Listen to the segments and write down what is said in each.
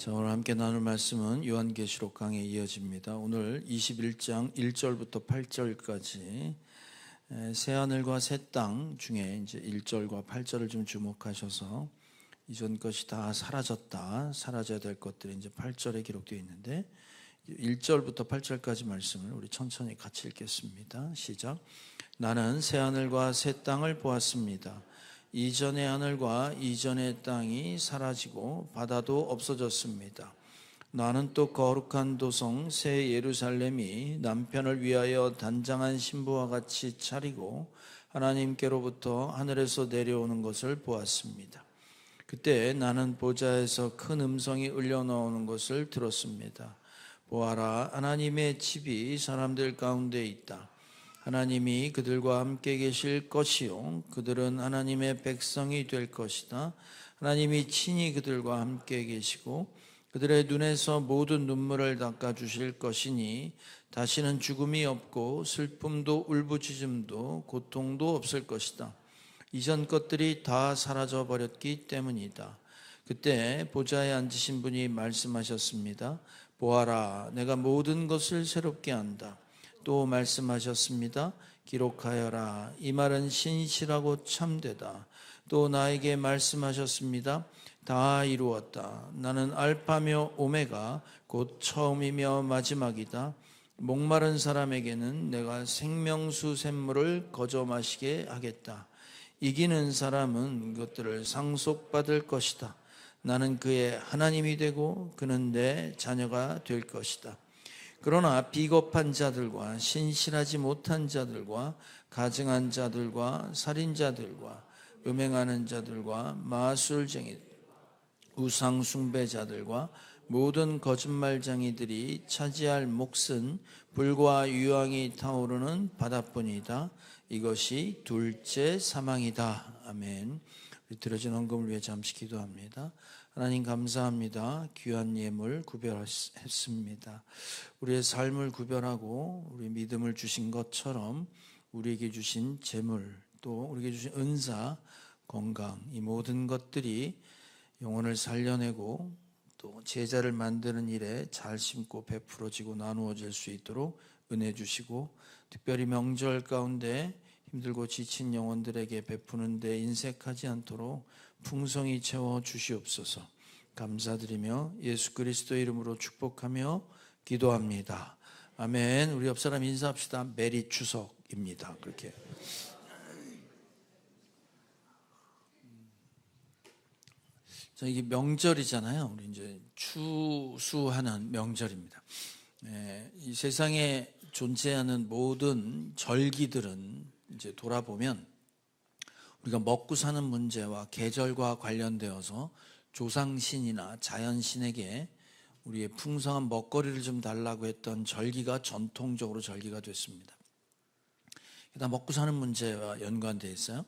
자, 오늘 함께 나눌 말씀은 요한계시록 강에 이어집니다. 오늘 21장 1절부터 8절까지 새하늘과 새 땅 중에 이제 1절과 8절을 좀 주목하셔서 이전 것이 다 사라졌다, 사라져야 될 것들이 이제 8절에 기록되어 있는데 1절부터 8절까지 말씀을 우리 천천히 같이 읽겠습니다. 시작. 나는 새하늘과 새 땅을 보았습니다. 이전의 하늘과 이전의 땅이 사라지고 바다도 없어졌습니다. 나는 또 거룩한 도성 새 예루살렘이 남편을 위하여 단장한 신부와 같이 차리고 하나님께로부터 하늘에서 내려오는 것을 보았습니다. 그때 나는 보좌에서 큰 음성이 울려나오는 것을 들었습니다. 보아라, 하나님의 집이 사람들 가운데 있다. 하나님이 그들과 함께 계실 것이요 그들은 하나님의 백성이 될 것이다. 하나님이 친히 그들과 함께 계시고 그들의 눈에서 모든 눈물을 닦아주실 것이니 다시는 죽음이 없고 슬픔도 울부짖음도 고통도 없을 것이다. 이전 것들이 다 사라져 버렸기 때문이다. 그때 보좌에 앉으신 분이 말씀하셨습니다. 보아라, 내가 모든 것을 새롭게 한다. 또 말씀하셨습니다. 기록하여라. 이 말은 신실하고 참되다. 또 나에게 말씀하셨습니다. 다 이루었다. 나는 알파며 오메가 곧 처음이며 마지막이다. 목마른 사람에게는 내가 생명수 샘물을 거저 마시게 하겠다. 이기는 사람은 그것들을 상속받을 것이다. 나는 그의 하나님이 되고 그는 내 자녀가 될 것이다. 그러나 비겁한 자들과 신실하지 못한 자들과 가증한 자들과 살인자들과 음행하는 자들과 마술쟁이, 우상 숭배자들과 모든 거짓말쟁이들이 차지할 몫은 불과 유황이 타오르는 바다뿐이다. 이것이 둘째 사망이다. 아멘. 드려진 헌금을 위해 잠시 기도합니다. 하나님 감사합니다. 귀한 예물 구별했습니다. 우리의 삶을 구별하고 우리 믿음을 주신 것처럼 우리에게 주신 재물 또 우리에게 주신 은사, 건강 이 모든 것들이 영혼을 살려내고 또 제자를 만드는 일에 잘 심고 베풀어지고 나누어질 수 있도록 은혜 주시고 특별히 명절 가운데 힘들고 지친 영혼들에게 베푸는 데 인색하지 않도록 풍성히 채워 주시옵소서. 감사드리며 예수 그리스도 이름으로 축복하며 기도합니다. 아멘. 우리 옆 사람 인사합시다. 메리 추석입니다. 그렇게. 자, 이게 명절이잖아요. 우리 이제 추수하는 명절입니다. 이 세상에 존재하는 모든 절기들은 이제 돌아보면 우리가 먹고 사는 문제와 계절과 관련되어서 조상신이나 자연신에게 우리의 풍성한 먹거리를 좀 달라고 했던 절기가 전통적으로 절기가 됐습니다. 다 먹고 사는 문제와 연관되어 있어요.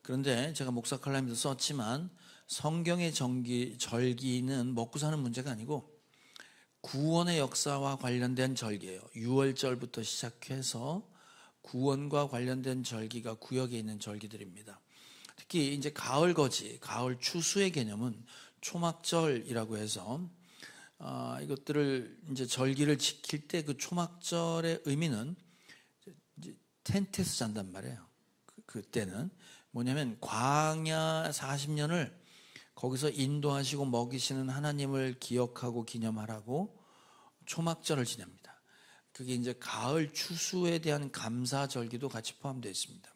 그런데 제가 목사 칼럼에도 썼지만 성경의 절기는 먹고 사는 문제가 아니고 구원의 역사와 관련된 절기예요. 6월절부터 시작해서 구원과 관련된 절기가 구역에 있는 절기들입니다. 특히 이제 가을거지, 가을 추수의 개념은 초막절이라고 해서 이것들을 이제 절기를 지킬 때 그 초막절의 의미는 이제 텐트에서 잔단 말이에요. 그때는 뭐냐면 광야 40년을 거기서 인도하시고 먹이시는 하나님을 기억하고 기념하라고 초막절을 지냅니다. 그게 이제 가을 추수에 대한 감사 절기도 같이 포함되어 있습니다.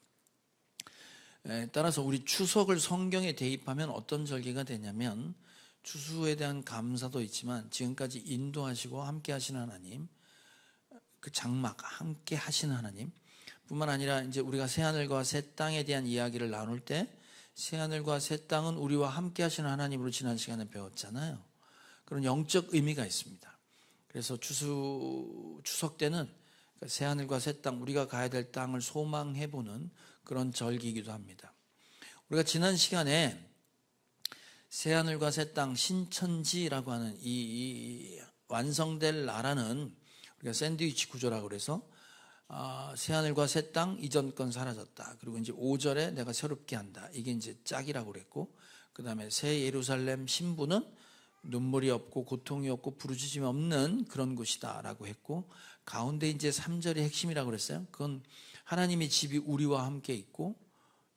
따라서 우리 추석을 성경에 대입하면 어떤 절기가 되냐면 추수에 대한 감사도 있지만 지금까지 인도하시고 함께 하시는 하나님, 그 장막 함께 하시는 하나님 뿐만 아니라 이제 우리가 새하늘과 새 땅에 대한 이야기를 나눌 때 새하늘과 새 땅은 우리와 함께 하시는 하나님으로 지난 시간에 배웠잖아요. 그런 영적 의미가 있습니다. 그래서 추석 때는 새하늘과 새 땅, 우리가 가야 될 땅을 소망해보는 그런 절기이기도 합니다. 우리가 지난 시간에 새하늘과 새 땅, 신천지라고 하는 이 완성될 나라는 우리가 샌드위치 구조라고 그래서 새하늘과 새 땅, 이전 건 사라졌다. 그리고 이제 5절에 내가 새롭게 한다. 이게 이제 짝이라고 그랬고, 그 다음에 새 예루살렘 신부는 눈물이 없고 고통이 없고 부르짖음이 없는 그런 곳이다라고 했고, 가운데 이제 3절이 핵심이라고 그랬어요. 그건 하나님의 집이 우리와 함께 있고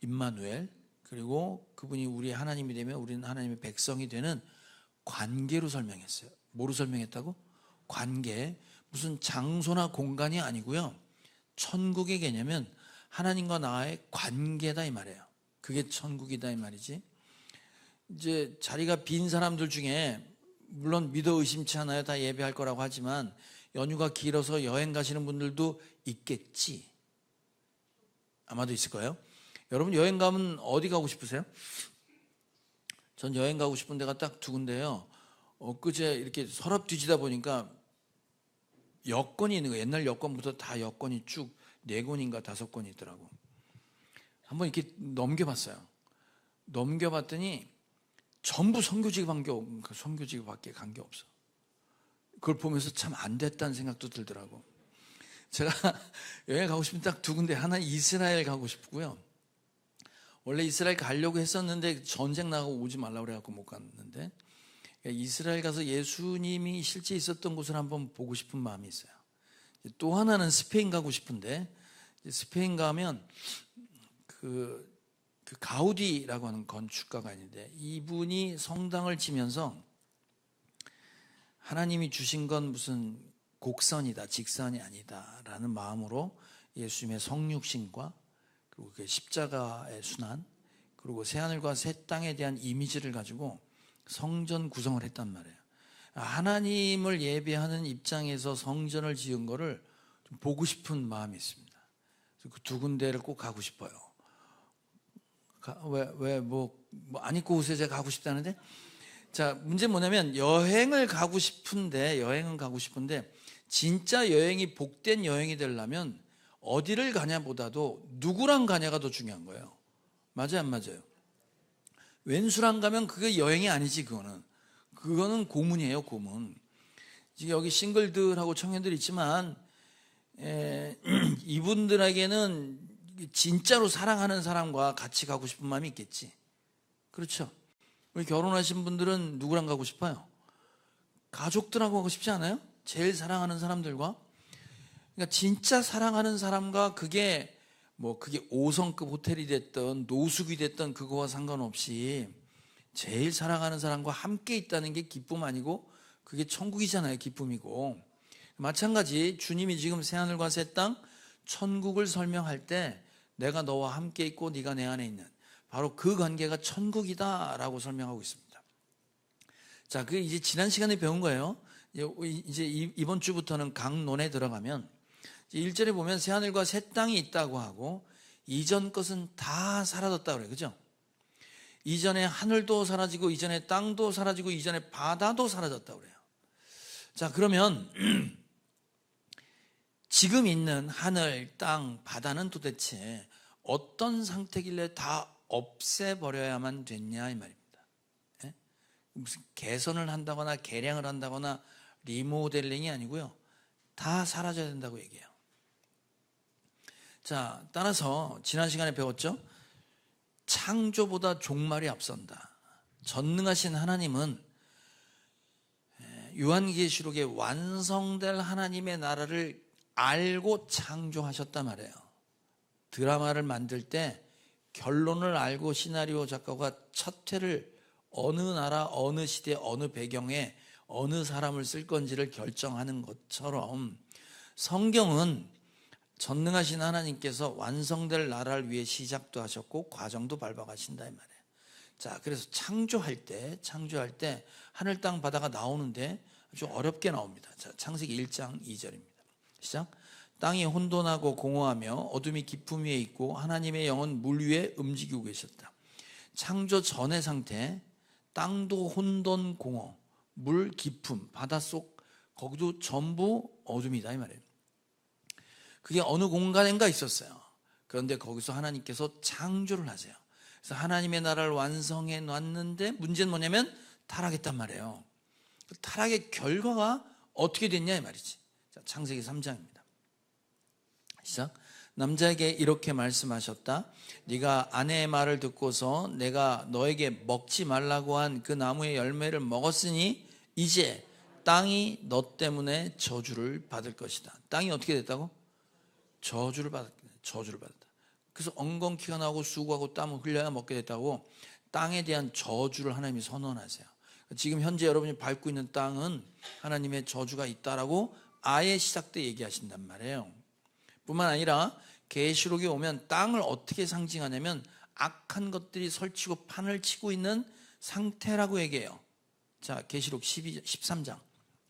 임마누엘, 그리고 그분이 우리 하나님이 되면 우리는 하나님의 백성이 되는 관계로 설명했어요. 뭐로 설명했다고? 관계. 무슨 장소나 공간이 아니고요, 천국의 개념은 하나님과 나의 관계다 이 말이에요. 그게 천국이다 이 말이지. 이제 자리가 빈 사람들 중에 물론 믿어 의심치 않아요. 다 예배할 거라고 하지만 연휴가 길어서 여행 가시는 분들도 있겠지. 아마도 있을 거예요. 여러분 여행 가면 어디 가고 싶으세요? 전 여행 가고 싶은 데가 딱 두 군데예요. 엊그제 이렇게 서랍 뒤지다 보니까 여권이 있는 거예요. 옛날 여권부터 다 여권이 쭉 4권인가 5권이 있더라고. 한번 이렇게 넘겨봤어요. 넘겨봤더니 전부 선교지밖에 간 게 없어. 그걸 보면서 참 안 됐다는 생각도 들더라고. 제가 여행 가고 싶은 딱 두 군데, 하나 이스라엘 가고 싶고요. 원래 이스라엘 가려고 했었는데 전쟁 나가고 오지 말라고 그래갖고 못 갔는데, 이스라엘 가서 예수님이 실제 있었던 곳을 한번 보고 싶은 마음이 있어요. 또 하나는 스페인 가고 싶은데, 스페인 가면 그 가우디라고 하는 건축가가 있는데, 이분이 성당을 지면서 하나님이 주신 건 무슨 곡선이다, 직선이 아니다 라는 마음으로 예수님의 성육신과 그리고 그 십자가의 순환, 그리고 새하늘과 새 땅에 대한 이미지를 가지고 성전 구성을 했단 말이에요. 하나님을 예배하는 입장에서 성전을 지은 거를 좀 보고 싶은 마음이 있습니다. 그 두 군데를 꼭 가고 싶어요. 안 입고 오세요? 제가 가고 싶다는데. 자, 문제는 뭐냐면 여행은 가고 싶은데 진짜 여행이 복된 여행이 되려면 어디를 가냐보다도 누구랑 가냐가 더 중요한 거예요. 맞아요, 안 맞아요? 왼수랑 가면 그게 여행이 아니지. 그거는 고문이에요, 고문. 지금 여기 싱글들하고 청년들 있지만 이분들에게는 진짜로 사랑하는 사람과 같이 가고 싶은 마음이 있겠지. 그렇죠? 우리 결혼하신 분들은 누구랑 가고 싶어요? 가족들하고 가고 싶지 않아요? 제일 사랑하는 사람들과. 그러니까 진짜 사랑하는 사람과, 그게 5성급 호텔이 됐든 노숙이 됐든 그거와 상관없이 제일 사랑하는 사람과 함께 있다는 게 기쁨 아니고, 그게 천국이잖아요. 기쁨이고. 마찬가지 주님이 지금 새하늘과 새 땅, 천국을 설명할 때 내가 너와 함께 있고 네가 내 안에 있는 바로 그 관계가 천국이다라고 설명하고 있습니다. 자, 그 이제 지난 시간에 배운 거예요. 이제 이번 주부터는 강론에 들어가면 1절에 보면 새하늘과 새 땅이 있다고 하고 이전 것은 다 사라졌다고 그래요. 그죠? 이전에 하늘도 사라지고 이전에 땅도 사라지고 이전에 바다도 사라졌다고 그래요. 자, 그러면 지금 있는 하늘, 땅, 바다는 도대체 어떤 상태길래 다 없애버려야만 됐냐 이 말입니다. 예? 무슨 개선을 한다거나 개량을 한다거나 리모델링이 아니고요, 다 사라져야 된다고 얘기해요. 자, 따라서 지난 시간에 배웠죠? 창조보다 종말이 앞선다. 전능하신 하나님은 요한계시록에 완성될 하나님의 나라를 알고 창조하셨단 말이에요. 드라마를 만들 때 결론을 알고 시나리오 작가가 첫 회를 어느 나라, 어느 시대, 어느 배경에 어느 사람을 쓸 건지를 결정하는 것처럼 성경은 전능하신 하나님께서 완성될 나라를 위해 시작도 하셨고 과정도 밟아가신다 이 말이에요. 자, 그래서 창조할 때 하늘 땅 바다가 나오는데 아주 어렵게 나옵니다. 자, 창세기 1장 2절입니다. 시작. 땅이 혼돈하고 공허하며 어둠이 깊음 위에 있고 하나님의 영은 물 위에 움직이고 계셨다. 창조 전의 상태, 땅도 혼돈 공허, 물 깊음, 바닷속 거기도 전부 어둠이다 이 말이에요. 그게 어느 공간인가 있었어요. 그런데 거기서 하나님께서 창조를 하세요. 그래서 하나님의 나라를 완성해 놨는데 문제는 뭐냐면 타락했단 말이에요. 타락의 결과가 어떻게 됐냐 이 말이지. 자, 창세기 3장입니다. 시작. 남자에게 이렇게 말씀하셨다. 네가 아내의 말을 듣고서 내가 너에게 먹지 말라고 한 그 나무의 열매를 먹었으니 이제 땅이 너 때문에 저주를 받을 것이다. 땅이 어떻게 됐다고? 저주를 받았다. 그래서 엉겅퀴가 나고 수고하고 땀을 흘려야 먹게 됐다고 땅에 대한 저주를 하나님이 선언하세요. 지금 현재 여러분이 밟고 있는 땅은 하나님의 저주가 있다라고 아예 시작 때 얘기하신단 말이에요. 뿐만 아니라 계시록에 오면 땅을 어떻게 상징하냐면 악한 것들이 설치고 판을 치고 있는 상태라고 얘기해요. 자, 계시록 13장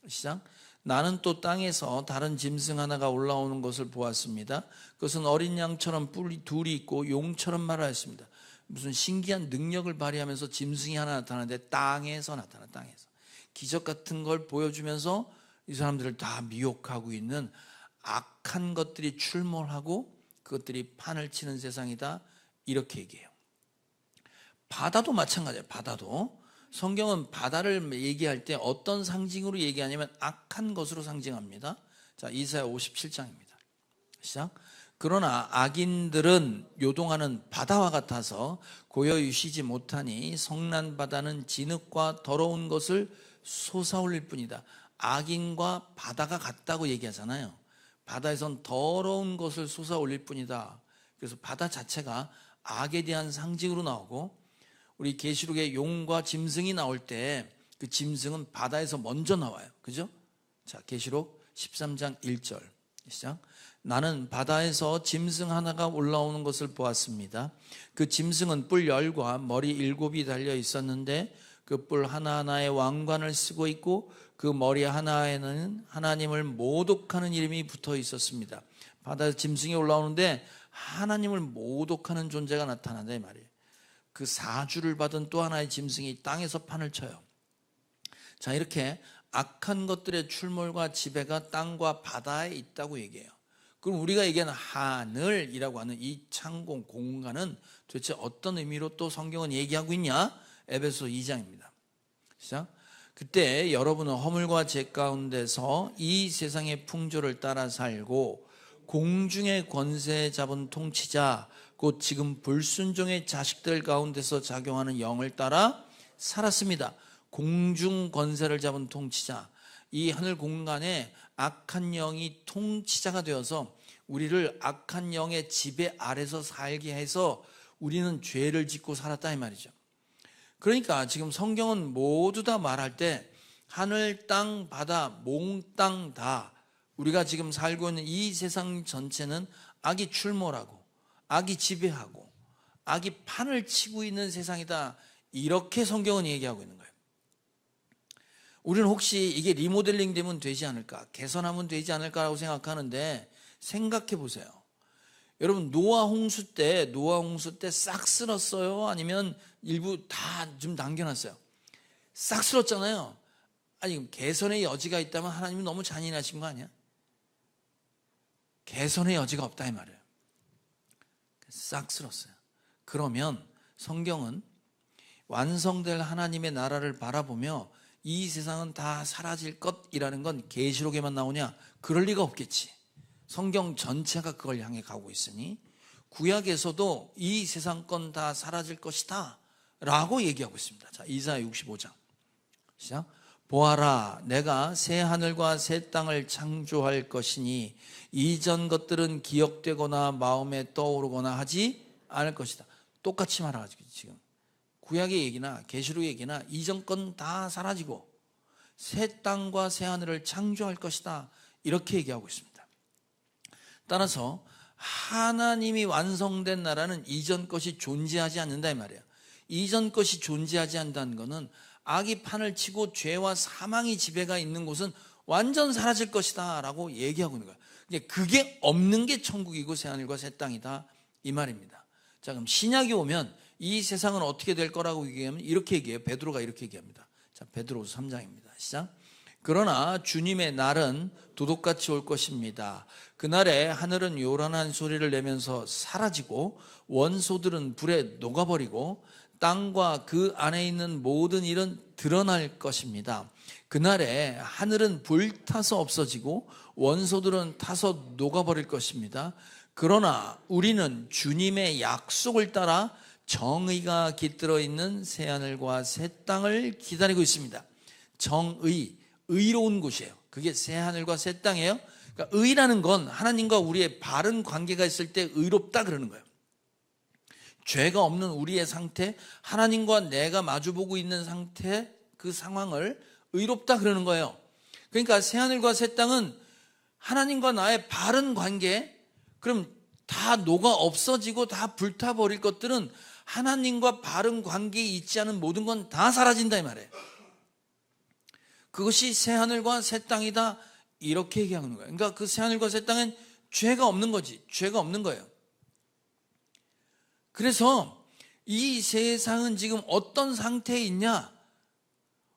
시작. 나는 또 땅에서 다른 짐승 하나가 올라오는 것을 보았습니다. 그것은 어린 양처럼 뿔이 둘이 있고 용처럼 말하였습니다. 무슨 신기한 능력을 발휘하면서 짐승이 하나 나타나는데 땅에서 나타나. 땅에서 기적 같은 걸 보여주면서 이 사람들을 다 미혹하고 있는 악한 것들이 출몰하고 그것들이 판을 치는 세상이다, 이렇게 얘기해요. 바다도 마찬가지예요. 바다도 성경은 바다를 얘기할 때 어떤 상징으로 얘기하냐면 악한 것으로 상징합니다. 자, 이사야 57장입니다. 시작. 그러나 악인들은 요동하는 바다와 같아서 고요히 쉬지 못하니 성난 바다는 진흙과 더러운 것을 솟아올릴 뿐이다. 악인과 바다가 같다고 얘기하잖아요. 바다에선 더러운 것을 솟아올릴 뿐이다. 그래서 바다 자체가 악에 대한 상징으로 나오고, 우리 계시록에 용과 짐승이 나올 때 그 짐승은 바다에서 먼저 나와요. 그죠? 자, 계시록 13장 1절 시작. 나는 바다에서 짐승 하나가 올라오는 것을 보았습니다. 그 짐승은 뿔 10과 머리 7이 달려 있었는데 그 뿔 하나하나에 왕관을 쓰고 있고 그 머리 하나에는 하나님을 모독하는 이름이 붙어 있었습니다. 바다에서 짐승이 올라오는데 하나님을 모독하는 존재가 나타난다 이 말이에요. 그 사주를 받은 또 하나의 짐승이 땅에서 판을 쳐요. 자, 이렇게 악한 것들의 출몰과 지배가 땅과 바다에 있다고 얘기해요. 그럼 우리가 얘기하는 하늘이라고 하는 이 창공 공간은 도대체 어떤 의미로 또 성경은 얘기하고 있냐? 에베소 2장입니다. 시작. 그때 여러분은 허물과 죄 가운데서 이 세상의 풍조를 따라 살고 공중의 권세 잡은 통치자 곧 지금 불순종의 자식들 가운데서 작용하는 영을 따라 살았습니다. 공중 권세를 잡은 통치자, 이 하늘 공간에 악한 영이 통치자가 되어서 우리를 악한 영의 지배 아래서 살게 해서 우리는 죄를 짓고 살았다 이 말이죠. 그러니까 지금 성경은 모두 다 말할 때 하늘, 땅, 바다, 몽땅 다 우리가 지금 살고 있는 이 세상 전체는 악이 출몰하고 악이 지배하고 악이 판을 치고 있는 세상이다, 이렇게 성경은 얘기하고 있는 거예요. 우리는 혹시 이게 리모델링 되면 되지 않을까, 개선하면 되지 않을까라고 생각하는데 생각해 보세요. 여러분, 노아 홍수 때 싹 쓸었어요? 아니면 일부 다 좀 남겨놨어요? 싹 쓸었잖아요. 아니, 개선의 여지가 있다면 하나님은 너무 잔인하신 거 아니야? 개선의 여지가 없다 이 말이에요. 싹 쓸었어요. 그러면 성경은 완성될 하나님의 나라를 바라보며 이 세상은 다 사라질 것이라는 건 계시록에만 나오냐? 그럴 리가 없겠지. 성경 전체가 그걸 향해 가고 있으니 구약에서도 이 세상 건 다 사라질 것이다 라고 얘기하고 있습니다. 자, 이사야 65장 시작. 보아라, 내가 새 하늘과 새 땅을 창조할 것이니 이전 것들은 기억되거나 마음에 떠오르거나 하지 않을 것이다. 똑같이 말하가지고 지금 구약의 얘기나 계시록의 얘기나 이전 건 다 사라지고 새 땅과 새 하늘을 창조할 것이다, 이렇게 얘기하고 있습니다. 따라서 하나님이 완성된 나라는 이전 것이 존재하지 않는다 이 말이에요. 이전 것이 존재하지 않는다는 것은 악이 판을 치고 죄와 사망의 지배가 있는 곳은 완전 사라질 것이다 라고 얘기하고 있는 거예요. 그게 없는 게 천국이고 새하늘과 새 땅이다 이 말입니다. 자, 그럼 신약이 오면 이 세상은 어떻게 될 거라고 얘기하면 이렇게 얘기해요. 베드로가 이렇게 얘기합니다. 자, 베드로후서 3장입니다. 시작. 그러나 주님의 날은 도둑같이 올 것입니다. 그날에 하늘은 요란한 소리를 내면서 사라지고 원소들은 불에 녹아버리고 땅과 그 안에 있는 모든 일은 드러날 것입니다. 그날에 하늘은 불타서 없어지고 원소들은 타서 녹아버릴 것입니다. 그러나 우리는 주님의 약속을 따라 정의가 깃들어 있는 새하늘과 새 땅을 기다리고 있습니다. 정의, 의로운 곳이에요. 그게 새하늘과 새 땅이에요. 그러니까 의라는 건 하나님과 우리의 바른 관계가 있을 때 의롭다 그러는 거예요. 죄가 없는 우리의 상태, 하나님과 내가 마주보고 있는 상태, 그 상황을 의롭다 그러는 거예요. 그러니까 새하늘과 새 땅은 하나님과 나의 바른 관계, 그럼 다 녹아 없어지고 다 불타버릴 것들은 하나님과 바른 관계에 있지 않은 모든 건 다 사라진다 이 말이에요. 그것이 새하늘과 새 땅이다 이렇게 얘기하는 거예요. 그러니까 그 새하늘과 새 땅은 죄가 없는 거지. 죄가 없는 거예요. 그래서 이 세상은 지금 어떤 상태에 있냐?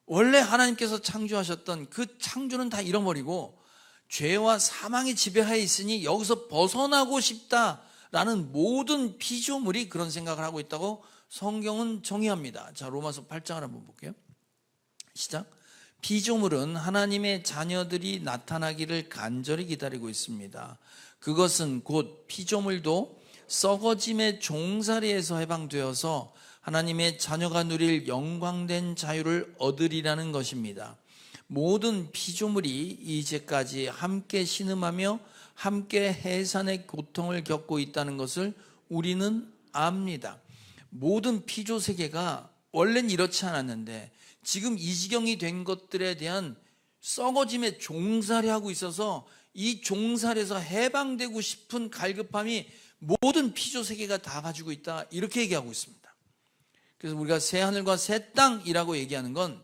원래 하나님께서 창조하셨던 그 창조는 다 잃어버리고 죄와 사망의 지배하에 있으니 여기서 벗어나고 싶다라는 모든 피조물이 그런 생각을 하고 있다고 성경은 정의합니다. 자, 로마서 8장을 한번 볼게요. 시작. 피조물은 하나님의 자녀들이 나타나기를 간절히 기다리고 있습니다. 그것은 곧 피조물도 썩어짐의 종살이에서 해방되어서 하나님의 자녀가 누릴 영광된 자유를 얻으리라는 것입니다. 모든 피조물이 이제까지 함께 신음하며 함께 해산의 고통을 겪고 있다는 것을 우리는 압니다. 모든 피조 세계가 원래는 이렇지 않았는데 지금 이 지경이 된 것들에 대한 썩어짐의 종살이하고 있어서 이 종살에서 해방되고 싶은 갈급함이 모든 피조 세계가 다 가지고 있다 이렇게 얘기하고 있습니다. 그래서 우리가 새하늘과 새 땅이라고 얘기하는 건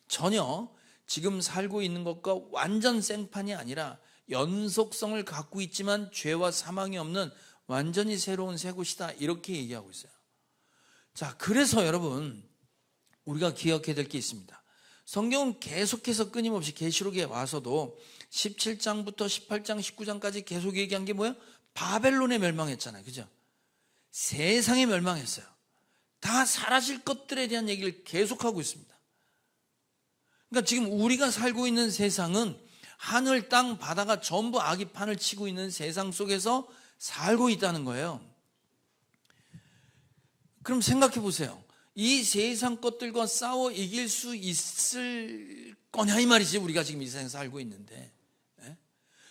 전혀 지금 살고 있는 것과 완전 생판이 아니라 연속성을 갖고 있지만 죄와 사망이 없는 완전히 새로운 새 곳이다 이렇게 얘기하고 있어요. 자, 그래서 여러분 우리가 기억해야 될 게 있습니다. 성경은 계속해서 끊임없이 계시록에 와서도 17장부터 18장 19장까지 계속 얘기한 게 뭐예요? 바벨론에 멸망했잖아요. 그죠? 세상에 멸망했어요. 다 사라질 것들에 대한 얘기를 계속하고 있습니다. 그러니까 지금 우리가 살고 있는 세상은 하늘, 땅, 바다가 전부 악이 판을 치고 있는 세상 속에서 살고 있다는 거예요. 그럼 생각해 보세요. 이 세상 것들과 싸워 이길 수 있을 거냐 이 말이지. 우리가 지금 이 세상에 살고 있는데.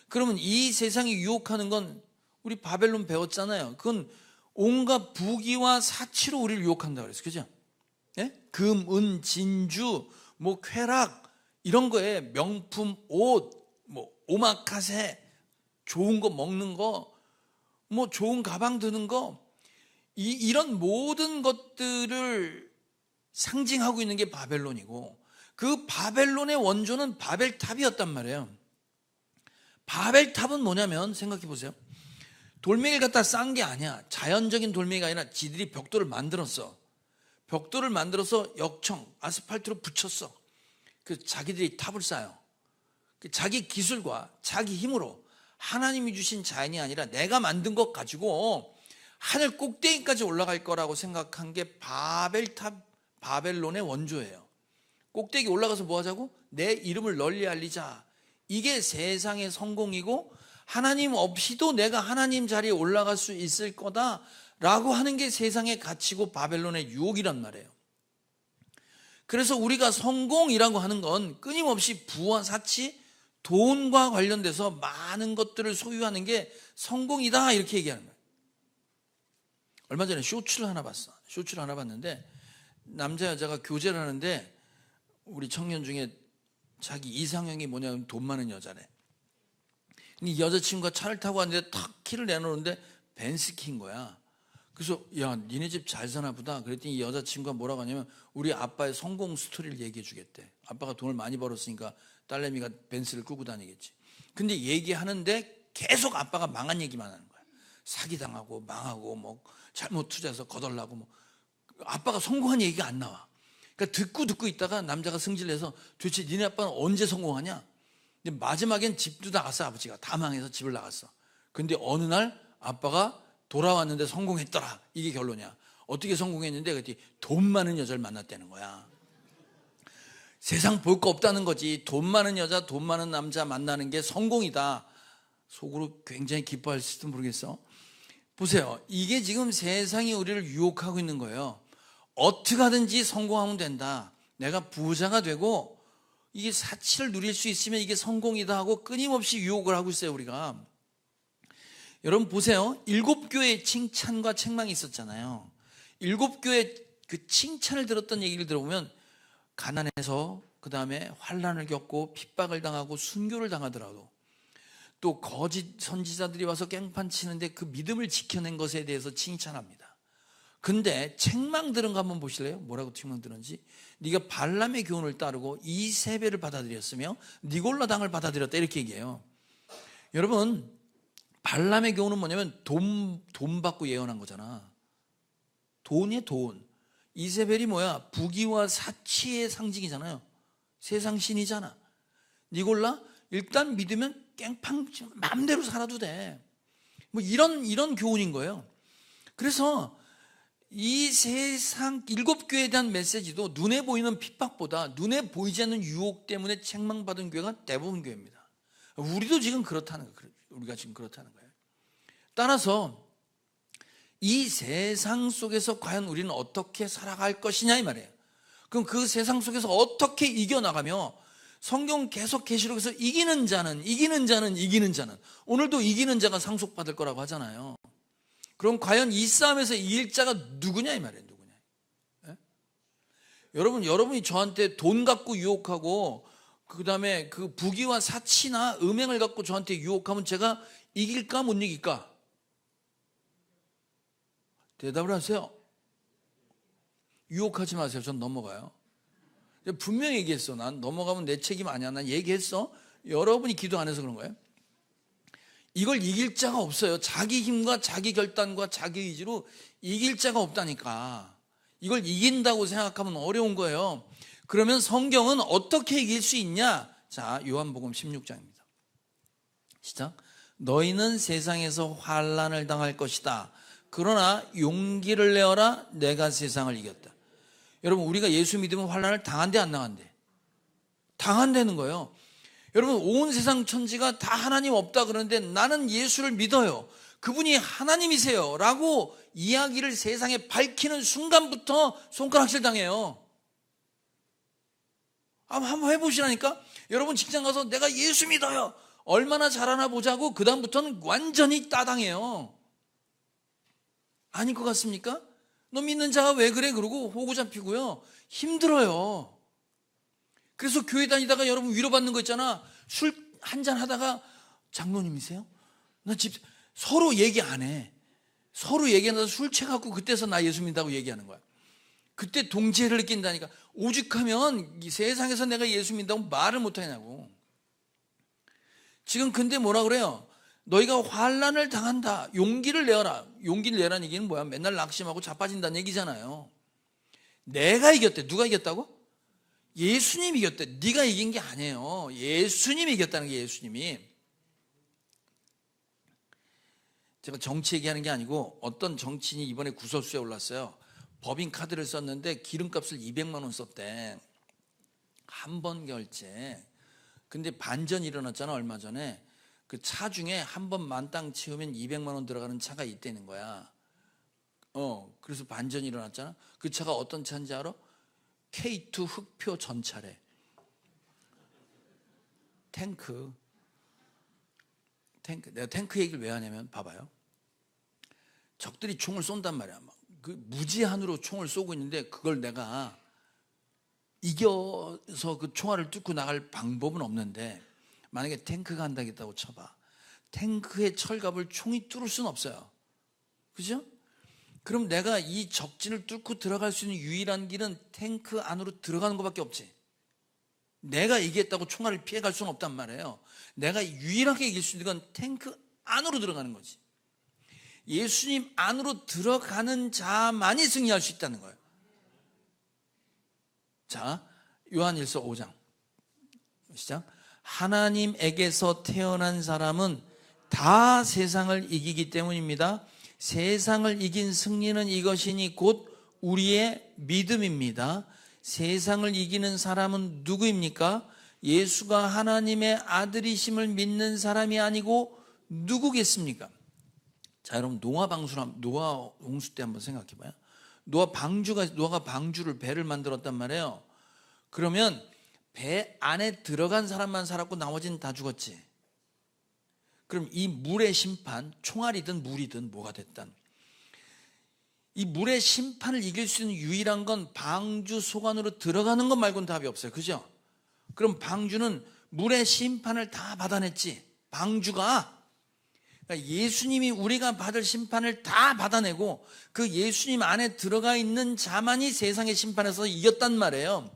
그러면 이 세상이 유혹하는 건 우리 바벨론 배웠잖아요. 그건 온갖 부귀와 사치로 우리를 유혹한다고 그랬어요. 그죠? 금, 은, 진주, 뭐 쾌락 이런 거에 명품 옷, 뭐 오마카세, 좋은 거 먹는 거, 뭐 좋은 가방 드는 거, 이런 모든 것들을 상징하고 있는 게 바벨론이고 그 바벨론의 원조는 바벨탑이었단 말이에요. 바벨탑은 뭐냐면 생각해 보세요. 돌멩이를 갖다 싼 게 아니야. 자연적인 돌멩이가 아니라 지들이 벽돌을 만들었어. 벽돌을 만들어서 역청, 아스팔트로 붙였어. 그 자기들이 탑을 쌓아요. 자기 기술과 자기 힘으로 하나님이 주신 자연이 아니라 내가 만든 것 가지고 하늘 꼭대기까지 올라갈 거라고 생각한 게 바벨탑, 바벨론의 원조예요. 꼭대기 올라가서 뭐 하자고? 내 이름을 널리 알리자. 이게 세상의 성공이고 하나님 없이도 내가 하나님 자리에 올라갈 수 있을 거다라고 하는 게 세상의 가치고 바벨론의 유혹이란 말이에요. 그래서 우리가 성공이라고 하는 건 끊임없이 부와 사치, 돈과 관련돼서 많은 것들을 소유하는 게 성공이다 이렇게 얘기하는 거예요. 얼마 전에 쇼츠를 하나 봤어. 쇼츠를 하나 봤는데 남자 여자가 교제를 하는데 우리 청년 중에 자기 이상형이 뭐냐면 돈 많은 여자래. 이 여자친구가 차를 타고 왔는데 탁 키를 내놓는데 벤츠 키인 거야. 그래서 야 니네 집 잘 사나 보다. 그랬더니 이 여자친구가 뭐라고 하냐면 우리 아빠의 성공 스토리를 얘기해 주겠대. 아빠가 돈을 많이 벌었으니까 딸내미가 벤츠를 끌고 다니겠지. 근데 얘기하는데 계속 아빠가 망한 얘기만 하는 거야. 사기당하고 망하고 뭐 잘못 투자해서 거덜나고 뭐 아빠가 성공한 얘기가 안 나와. 그러니까 듣고 있다가 남자가 승질내서 도대체 니네 아빠는 언제 성공하냐? 근데 마지막엔 집도 나갔어. 아버지가 다 망해서 집을 나갔어. 근데 어느 날 아빠가 돌아왔는데 성공했더라. 이게 결론이야. 어떻게 성공했는데 그랬더니 돈 많은 여자를 만났다는 거야. 세상 볼 거 없다는 거지. 돈 많은 여자, 돈 많은 남자 만나는 게 성공이다. 속으로 굉장히 기뻐했을지도 모르겠어. 보세요. 이게 지금 세상이 우리를 유혹하고 있는 거예요. 어떻게 하든지 성공하면 된다. 내가 부자가 되고 이게 사치를 누릴 수 있으면 이게 성공이다 하고 끊임없이 유혹을 하고 있어요, 우리가. 여러분 보세요. 7교회의 칭찬과 책망이 있었잖아요. 7교회 그 칭찬을 들었던 얘기를 들어보면 가난해서 그 다음에 환난을 겪고 핍박을 당하고 순교를 당하더라도 또 거짓 선지자들이 와서 깽판 치는데 그 믿음을 지켜낸 것에 대해서 칭찬합니다. 근데 책망 들은 거 한번 보실래요? 뭐라고 책망 들은지? 네가 발람의 교훈을 따르고 이세벨을 받아들였으며 니골라 당을 받아들였다, 이렇게 얘기해요. 여러분, 발람의 교훈은 뭐냐면 돈 받고 예언한 거잖아. 돈이에요, 돈. 이세벨이 뭐야? 부귀와 사치의 상징이잖아요. 세상 신이잖아. 니골라? 일단 믿으면 깽판 마음대로 살아도 돼. 뭐 이런 교훈인 거예요. 그래서 이 세상 7교회에 대한 메시지도 눈에 보이는 핍박보다 눈에 보이지 않는 유혹 때문에 책망받은 교회가 대부분 교회입니다. 우리도 지금 그렇다는 거예요. 우리가 지금 그렇다는 거예요. 따라서 이 세상 속에서 과연 우리는 어떻게 살아갈 것이냐 이 말이에요. 그럼 그 세상 속에서 어떻게 이겨나가며 성경 계속 계시록에서 이기는 자는 오늘도 이기는 자가 상속받을 거라고 하잖아요. 그럼 과연 이 싸움에서 이길 자가 누구냐 이 말이에요. 누구냐? 예? 여러분이 저한테 돈 갖고 유혹하고 그 다음에 그 부귀와 사치나 음행을 갖고 저한테 유혹하면 제가 이길까 못 이길까? 대답을 하세요. 유혹하지 마세요. 전 넘어가요. 분명히 얘기했어. 난 넘어가면 내 책임 아니야. 난 얘기했어. 여러분이 기도 안 해서 그런 거예요. 이걸 이길 자가 없어요. 자기 힘과 자기 결단과 자기 의지로 이길 자가 없다니까. 이걸 이긴다고 생각하면 어려운 거예요. 그러면 성경은 어떻게 이길 수 있냐? 자, 요한복음 16장입니다. 시작. 너희는 세상에서 환난을 당할 것이다. 그러나 용기를 내어라. 내가 세상을 이겼다. 여러분, 우리가 예수 믿으면 환난을 당한대 안 당한대? 당한다는 거예요. 여러분, 온 세상 천지가 다 하나님 없다 그러는데 나는 예수를 믿어요. 그분이 하나님이세요 라고 이야기를 세상에 밝히는 순간부터 손가락질 당해요. 한번 해보시라니까. 여러분 직장 가서 내가 예수 믿어요. 얼마나 잘하나 보자고 그 다음부터는 완전히 따당해요. 아닐 것 같습니까? 너 믿는 자가 왜 그래? 그러고 호구 잡히고요. 힘들어요. 그래서 교회 다니다가 여러분 위로받는 거 있잖아. 술 한잔 하다가 장로님이세요? 나 서로 얘기 안 해. 서로 얘기하다가 술 취해갖고 그때서 나 예수 믿는다고 얘기하는 거야. 그때 동지애를 느낀다니까. 오죽하면 이 세상에서 내가 예수 믿는다고 말을 못하냐고. 지금 근데 뭐라 그래요? 너희가 환난을 당한다. 용기를 내어라. 용기를 내라는 얘기는 뭐야? 맨날 낙심하고 자빠진다는 얘기잖아요. 내가 이겼대. 누가 이겼다고? 예수님이 이겼대. 네가 이긴 게 아니에요. 예수님이 이겼다는 게 예수님이. 제가 정치 얘기하는 게 아니고 어떤 정치인이 이번에 구설수에 올랐어요. 법인 카드를 썼는데 기름값을 200만 원 썼대. 한 번 결제. 근데 반전이 일어났잖아, 얼마 전에. 그 차 중에 한 번 만땅 채우면 200만 원 들어가는 차가 있다는 거야. 그래서 반전이 일어났잖아. 그 차가 어떤 차인지 알아? K2 흑표 전차래. 탱크. 내가 탱크 얘기를 왜 하냐면 봐봐요. 적들이 총을 쏜단 말이야. 그 무제한으로 총을 쏘고 있는데 그걸 내가 이겨서 그 총알을 뚫고 나갈 방법은 없는데 만약에 탱크가 한다겠다고 쳐봐. 탱크의 철갑을 총이 뚫을 수는 없어요. 그죠? 그럼 내가 이 적진을 뚫고 들어갈 수 있는 유일한 길은 탱크 안으로 들어가는 것밖에 없지. 내가 이겼다고 총알을 피해갈 수는 없단 말이에요. 내가 유일하게 이길 수 있는 건 탱크 안으로 들어가는 거지. 예수님 안으로 들어가는 자만이 승리할 수 있다는 거예요. 자, 요한일서 5장 시작. 하나님에게서 태어난 사람은 다 세상을 이기기 때문입니다. 세상을 이긴 승리는 이것이니 곧 우리의 믿음입니다. 세상을 이기는 사람은 누구입니까? 예수가 하나님의 아들이심을 믿는 사람이 아니고 누구겠습니까? 자, 여러분 노아 홍수 때 한번 생각해 봐요. 노아가 방주를 배를 만들었단 말이에요. 그러면 배 안에 들어간 사람만 살았고 나머지는 다 죽었지. 그럼 이 물의 심판, 총알이든 물이든 뭐가 됐든 이 물의 심판을 이길 수 있는 유일한 건 방주 속 안으로 들어가는 것 말고는 답이 없어요. 그죠? 그럼 방주는 물의 심판을 다 받아냈지. 방주가 그러니까 예수님이 우리가 받을 심판을 다 받아내고 그 예수님 안에 들어가 있는 자만이 세상의 심판에서 이겼단 말이에요.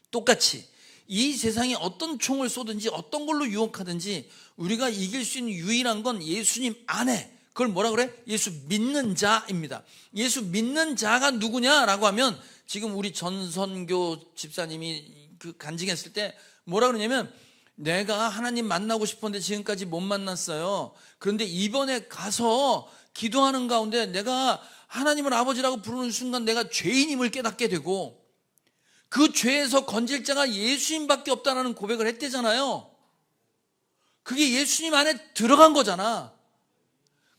똑같이 이 세상에 어떤 총을 쏘든지 어떤 걸로 유혹하든지 우리가 이길 수 있는 유일한 건 예수님 안에, 그걸 뭐라 그래? 예수 믿는 자입니다. 예수 믿는 자가 누구냐라고 하면 지금 우리 전선교 집사님이 그 간증했을 때 뭐라 그러냐면 내가 하나님 만나고 싶었는데 지금까지 못 만났어요. 그런데 이번에 가서 기도하는 가운데 내가 하나님을 아버지라고 부르는 순간 내가 죄인임을 깨닫게 되고 그 죄에서 건질 자가 예수님밖에 없다는 고백을 했대잖아요. 그게 예수님 안에 들어간 거잖아.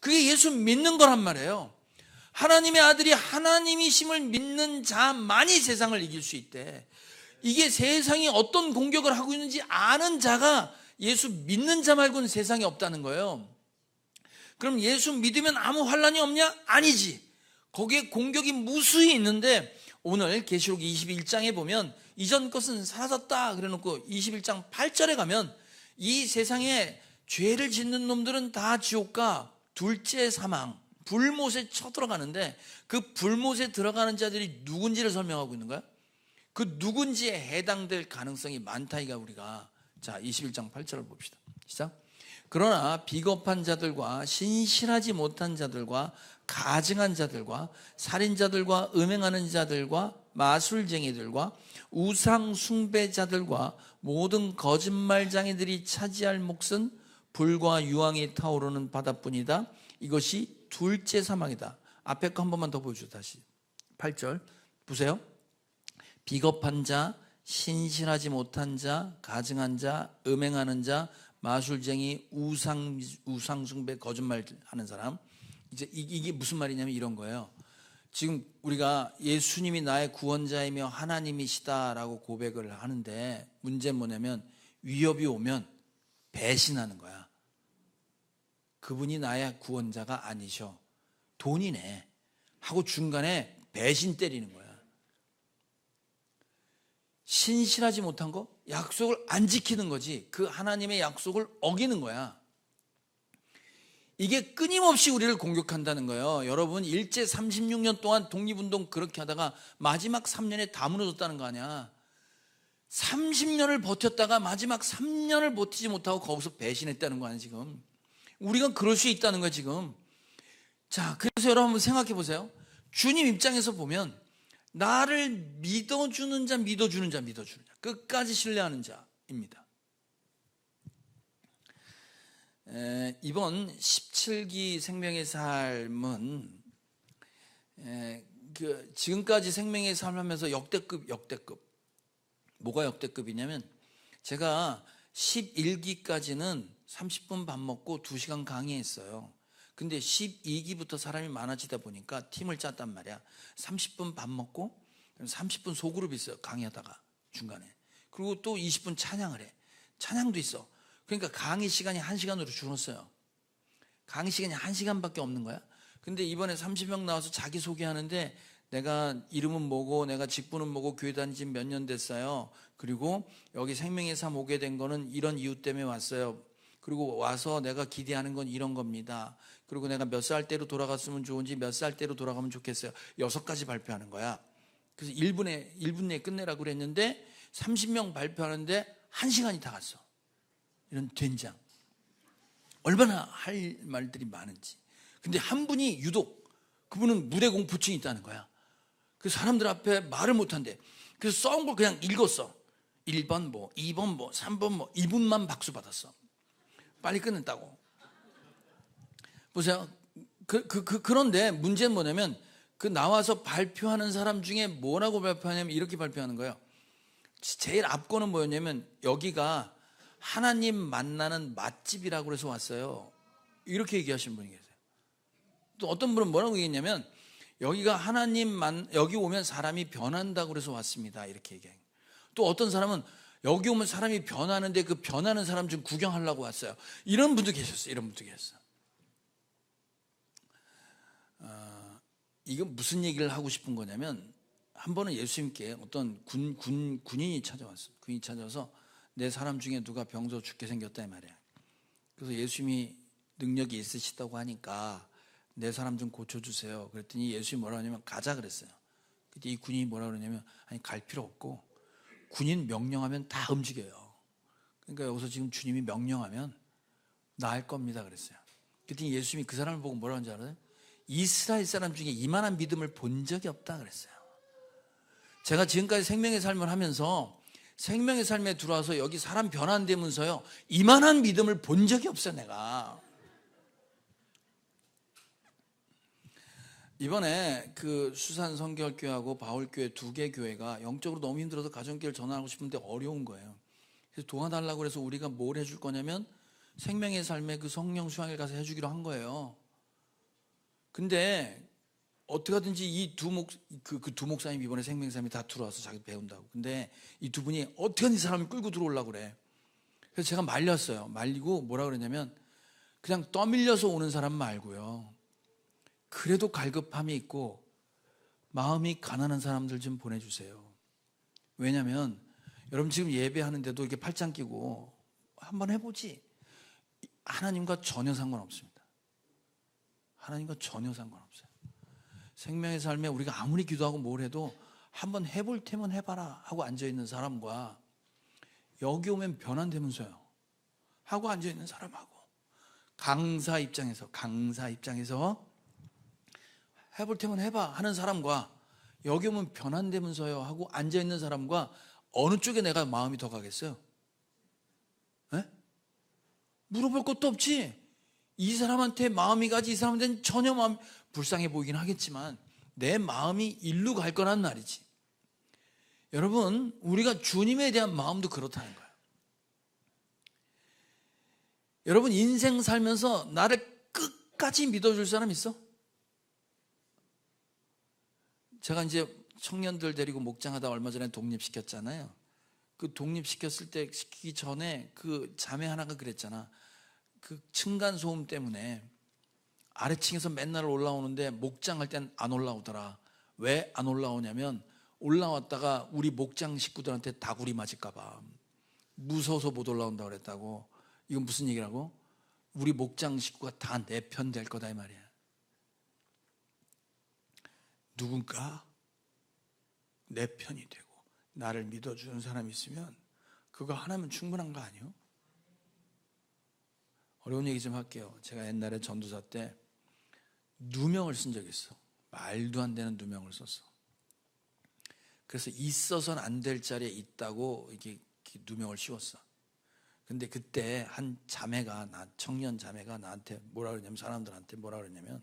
그게 예수 믿는 거란 말이에요. 하나님의 아들이 하나님이심을 믿는 자만이 세상을 이길 수 있대. 이게 세상이 어떤 공격을 하고 있는지 아는 자가 예수 믿는 자 말고는 세상에 없다는 거예요. 그럼 예수 믿으면 아무 환란이 없냐? 아니지. 거기에 공격이 무수히 있는데 오늘 계시록 21장에 보면 이전 것은 사라졌다 그래놓고 21장 8절에 가면 이 세상에 죄를 짓는 놈들은 다 지옥과 둘째 사망, 불못에 쳐들어가는데 그 불못에 들어가는 자들이 누군지를 설명하고 있는 거야. 그 누군지에 해당될 가능성이 많다 이가 우리가. 자, 21장 8절을 봅시다. 시작. 그러나 비겁한 자들과 신실하지 못한 자들과 가증한 자들과 살인자들과 음행하는 자들과 마술쟁이들과 우상 숭배자들과 모든 거짓말장이들이 차지할 몫은 불과 유황이 타오르는 바다뿐이다. 이것이 둘째 사망이다. 앞에 거 한 번만 더 보여줘. 다시 8절 보세요. 비겁한 자, 신실하지 못한 자, 가증한 자, 음행하는 자, 마술쟁이, 우상숭배, 거짓말하는 사람. 이제 이게 무슨 말이냐면 이런 거예요. 지금 우리가 예수님이 나의 구원자이며 하나님이시다라고 고백을 하는데 문제는 뭐냐면 위협이 오면 배신하는 거야. 그분이 나의 구원자가 아니셔. 돈이네 하고 중간에 배신 때리는 거야. 신실하지 못한 거? 약속을 안 지키는 거지. 그 하나님의 약속을 어기는 거야. 이게 끊임없이 우리를 공격한다는 거예요. 여러분 일제 36년 동안 독립운동 그렇게 하다가 마지막 3년에 다 무너졌다는 거 아니야. 30년을 버텼다가 마지막 3년을 버티지 못하고 거기서 배신했다는 거 아니야 지금. 우리가 그럴 수 있다는 거야 지금. 자, 그래서 여러분 한번 생각해 보세요. 주님 입장에서 보면 나를 믿어주는 자, 믿어주는 자, 믿어주는 자, 끝까지 신뢰하는 자입니다. 이번 17기 생명의 삶은 지금까지 생명의 삶을 하면서 역대급. 뭐가 역대급이냐면 제가 11기까지는 30분 밥 먹고 2시간 강의했어요. 근데 12기부터 사람이 많아지다 보니까 팀을 짰단 말이야. 30분 밥 먹고 30분 소그룹 있어요. 강의하다가 중간에. 그리고 또 20분 찬양을 해. 찬양도 있어. 그러니까 강의 시간이 1시간으로 줄었어요. 강의 시간이 1시간밖에 없는 거야. 근데 이번에 30명 나와서 자기소개하는데 내가 이름은 뭐고 내가 직분은 뭐고 교회 다닌 지 몇 년 됐어요. 그리고 여기 생명의 삶 오게 된 거는 이런 이유 때문에 왔어요. 그리고 와서 내가 기대하는 건 이런 겁니다. 그리고 내가 몇 살 때로 돌아갔으면 좋은지 몇 살 때로 돌아가면 좋겠어요. 6가지 발표하는 거야. 그래서 1분 내에 끝내라고 그랬는데 30명 발표하는데 1시간이 다 갔어. 이런 된장. 얼마나 할 말들이 많은지. 근데 한 분이 유독 그분은 무대 공포증이 있다는 거야. 그 사람들 앞에 말을 못한대. 그래서 써온 걸 그냥 읽었어. 1번 뭐 2번 뭐 3번 뭐 이분만 박수 받았어. 빨리 끝냈다고. 보세요. 그런데 문제는 뭐냐면 그 나와서 발표하는 사람 중에 뭐라고 발표하냐면 이렇게 발표하는 거예요. 제일 앞거는 뭐였냐면 여기가 하나님 만나는 맛집이라고 해서 왔어요. 이렇게 얘기하시는 분이 계세요. 또 어떤 분은 뭐라고 얘기했냐면 여기가 하나님만 여기 오면 사람이 변한다고 그래서 왔습니다 이렇게 얘기해요. 또 어떤 사람은 여기 오면 사람이 변하는데 그 변하는 사람 좀 구경하려고 왔어요. 이런 분도 계셨어요. 이런 분도 계셨어요. 이건 무슨 얘기를 하고 싶은 거냐면 한 번은 예수님께 어떤 군인이 찾아왔어요. 군인이 찾아와서 내 사람 중에 누가 병서 죽게 생겼다 이 말이야. 그래서 예수님이 능력이 있으시다고 하니까 내 사람 좀 고쳐주세요. 그랬더니 예수님이 뭐라 하냐면 가자 그랬어요. 그때 이 군인이 뭐라 그러냐면 아니 갈 필요 없고 군인 명령하면 다 움직여요. 그러니까 여기서 지금 주님이 명령하면 나을 겁니다 그랬어요. 그랬더니 예수님이 그 사람을 보고 뭐라 하는지 알아요? 이스라엘 사람 중에 이만한 믿음을 본 적이 없다 그랬어요. 제가 지금까지 생명의 삶을 하면서 생명의 삶에 들어와서 여기 사람 변환되면서요 이만한 믿음을 본 적이 없어요. 내가 이번에 그 수산 성결교회하고 바울교회 두 개 교회가 영적으로 너무 힘들어서 가정교회를 전환하고 싶은데 어려운 거예요. 그래서 도와달라고 해서 우리가 뭘 해줄 거냐면 생명의 삶에 그 성령 수양을 가서 해주기로 한 거예요. 근데 어떻게 하든지 이 두 목사님 이번에 생명의 삶에 다 들어와서 자기 배운다고. 근데 이 두 분이 어떻게든 이 사람을 끌고 들어오려고 그래. 그래서 제가 말렸어요. 말리고 뭐라 그러냐면 그냥 떠밀려서 오는 사람 말고요. 그래도 갈급함이 있고 마음이 가난한 사람들 좀 보내주세요. 왜냐하면 여러분 지금 예배하는데도 이렇게 팔짱 끼고 한번 해보지. 하나님과 전혀 상관없습니다. 하나님과 전혀 상관없어요. 생명의 삶에 우리가 아무리 기도하고 뭘 해도 한번 해볼 테면 해봐라 하고 앉아있는 사람과 여기 오면 변환되면서요 하고 앉아있는 사람하고 강사 입장에서 해볼 테면 해봐 하는 사람과 여기 오면 변환되면서요 하고 앉아있는 사람과 어느 쪽에 내가 마음이 더 가겠어요? 네? 물어볼 것도 없지. 이 사람한테 마음이 가지 이 사람한테는 전혀 마음 불쌍해 보이긴 하겠지만 내 마음이 일로 갈 거란 말이지. 여러분 우리가 주님에 대한 마음도 그렇다는 거예요. 여러분 인생 살면서 나를 끝까지 믿어줄 사람 있어? 제가 이제 청년들 데리고 목장하다 얼마 전에 독립시켰잖아요. 그 독립시켰을 때 시키기 전에 그 자매 하나가 그랬잖아. 그 층간소음 때문에 아래층에서 맨날 올라오는데 목장할 땐 안 올라오더라. 왜 안 올라오냐면 올라왔다가 우리 목장 식구들한테 다구리 맞을까 봐 무서워서 못 올라온다고 그랬다고. 이건 무슨 얘기라고? 우리 목장 식구가 다 내 편 될 거다 이 말이야. 누군가 내 편이 되고 나를 믿어주는 사람이 있으면 그거 하나면 충분한 거 아니에요? 어려운 얘기 좀 할게요. 제가 옛날에 전도사 때 누명을 쓴 적이 있어. 말도 안 되는 누명을 썼어. 그래서 있어서는 안 될 자리에 있다고 이렇게 누명을 씌웠어. 근데 그때 한 자매가 청년 자매가 나한테 뭐라 그러냐면 사람들한테 뭐라 그러냐면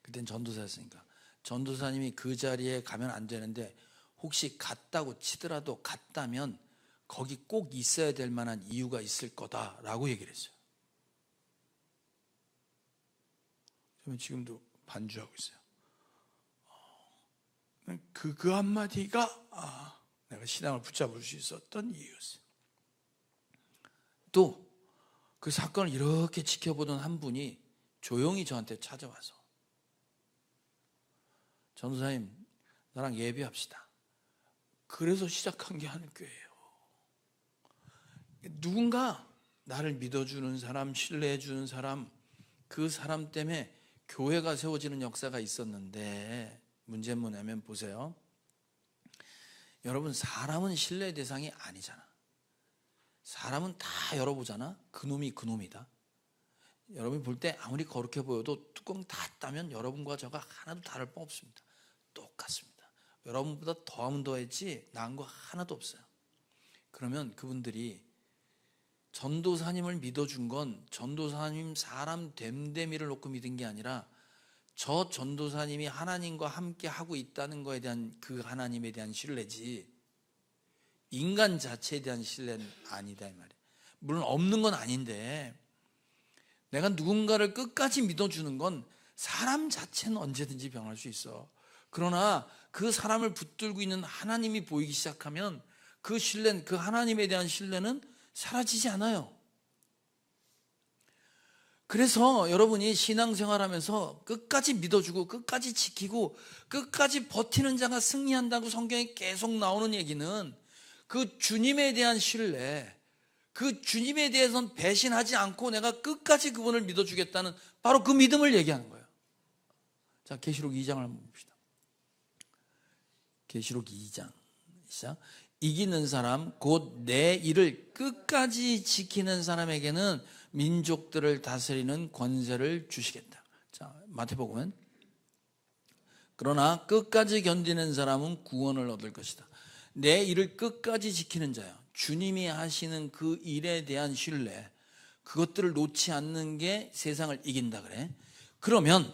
그땐 전도사였으니까 전도사님이 그 자리에 가면 안 되는데 혹시 갔다고 치더라도 갔다면 거기 꼭 있어야 될 만한 이유가 있을 거다라고 얘기를 했어요. 저는 지금도 반주하고 있어요. 그 한마디가 내가 신앙을 붙잡을 수 있었던 이유였어요. 또 그 사건을 이렇게 지켜보던 한 분이 조용히 저한테 찾아와서 전도사님 나랑 예배합시다. 그래서 시작한 게 한교회예요. 누군가 나를 믿어주는 사람, 신뢰해주는 사람, 그 사람 때문에 교회가 세워지는 역사가 있었는데 문제는 뭐냐면 보세요. 여러분 사람은 신뢰 대상이 아니잖아. 사람은 다 열어보잖아. 그놈이 그놈이다. 여러분이 볼 때 아무리 거룩해 보여도 뚜껑 닫다면 여러분과 저가 하나도 다를 바 없습니다. 똑같습니다. 여러분보다 더하면 더했지 나은 거 하나도 없어요. 그러면 그분들이 전도사님을 믿어준 건 전도사님 사람 됨됨이를 놓고 믿은 게 아니라 저 전도사님이 하나님과 함께 하고 있다는 거에 대한 그 하나님에 대한 신뢰지 인간 자체에 대한 신뢰는 아니다 이 말이에요. 물론 없는 건 아닌데 내가 누군가를 끝까지 믿어주는 건 사람 자체는 언제든지 변할 수 있어. 그러나 그 사람을 붙들고 있는 하나님이 보이기 시작하면 그 신뢰는, 그 하나님에 대한 신뢰는 사라지지 않아요. 그래서 여러분이 신앙생활하면서 끝까지 믿어주고 끝까지 지키고 끝까지 버티는 자가 승리한다고 성경에 계속 나오는 얘기는 그 주님에 대한 신뢰, 그 주님에 대해서는 배신하지 않고 내가 끝까지 그분을 믿어주겠다는 바로 그 믿음을 얘기하는 거예요. 자, 계시록 2장을 한번 봅시다. 계시록 2장 시작. 이기는 사람 곧 내 일을 끝까지 지키는 사람에게는 민족들을 다스리는 권세를 주시겠다. 자, 마태복음은 그러나 끝까지 견디는 사람은 구원을 얻을 것이다. 내 일을 끝까지 지키는 자야. 주님이 하시는 그 일에 대한 신뢰, 그것들을 놓지 않는 게 세상을 이긴다 그래. 그러면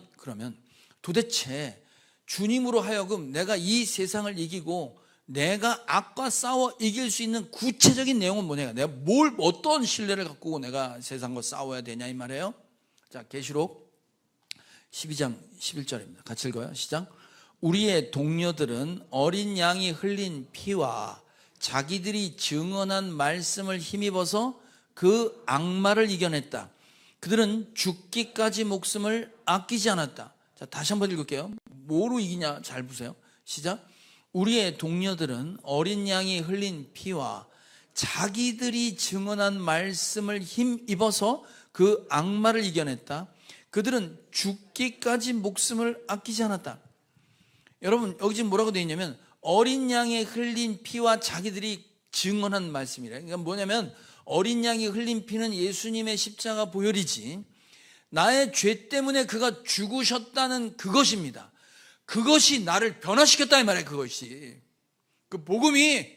도대체 주님으로 하여금 내가 이 세상을 이기고 내가 악과 싸워 이길 수 있는 구체적인 내용은 뭐냐? 내가 어떤 신뢰를 갖고 내가 세상과 싸워야 되냐 이 말이에요. 자, 계시록 12장 11절입니다. 같이 읽어요. 시작. 우리의 동료들은 어린 양이 흘린 피와 자기들이 증언한 말씀을 힘입어서 그 악마를 이겨냈다. 그들은 죽기까지 목숨을 아끼지 않았다. 자, 다시 한번 읽을게요. 뭐로 이기냐 잘 보세요. 시작. 우리의 동료들은 어린 양이 흘린 피와 자기들이 증언한 말씀을 힘입어서 그 악마를 이겨냈다. 그들은 죽기까지 목숨을 아끼지 않았다. 여러분, 여기 지금 뭐라고 되어 있냐면 어린 양의 흘린 피와 자기들이 증언한 말씀이래. 그러니까 뭐냐면 어린 양이 흘린 피는 예수님의 십자가 보혈이지, 나의 죄 때문에 그가 죽으셨다는 그것입니다. 그것이 나를 변화시켰다 이 말이에요. 그것이 그 복음이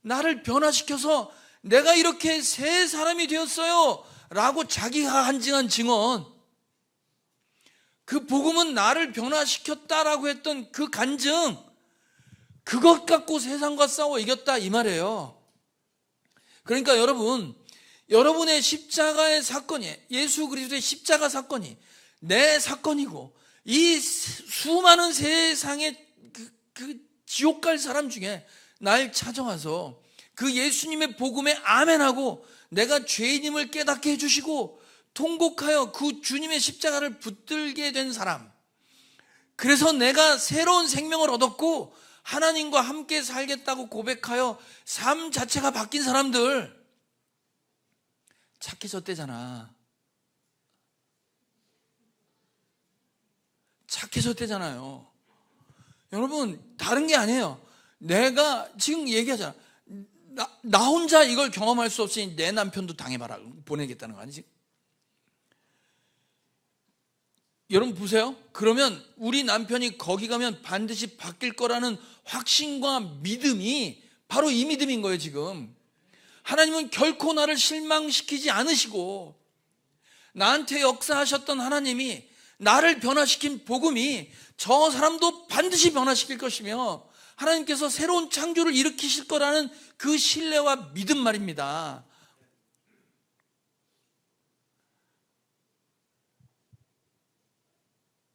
나를 변화시켜서 내가 이렇게 새 사람이 되었어요 라고 자기가 한증한 증언, 그 복음은 나를 변화시켰다라고 했던 그 간증, 그것 갖고 세상과 싸워 이겼다 이 말이에요. 그러니까 여러분의 십자가의 사건이, 예수 그리스도의 십자가 사건이 내 사건이고, 이 수많은 세상의 그 지옥 갈 사람 중에 날 찾아와서 그 예수님의 복음에 아멘하고 내가 죄인임을 깨닫게 해주시고 통곡하여 그 주님의 십자가를 붙들게 된 사람, 그래서 내가 새로운 생명을 얻었고 하나님과 함께 살겠다고 고백하여 삶 자체가 바뀐 사람들, 착해졌대잖아. 착해졌대잖아요. 여러분, 다른 게 아니에요. 내가 지금 얘기하잖아. 나 혼자 이걸 경험할 수 없으니 내 남편도 당해봐라, 보내겠다는 거 아니지? 여러분 보세요. 그러면 우리 남편이 거기 가면 반드시 바뀔 거라는 확신과 믿음이 바로 이 믿음인 거예요. 지금 하나님은 결코 나를 실망시키지 않으시고, 나한테 역사하셨던 하나님이, 나를 변화시킨 복음이 저 사람도 반드시 변화시킬 것이며 하나님께서 새로운 창조를 일으키실 거라는 그 신뢰와 믿음 말입니다.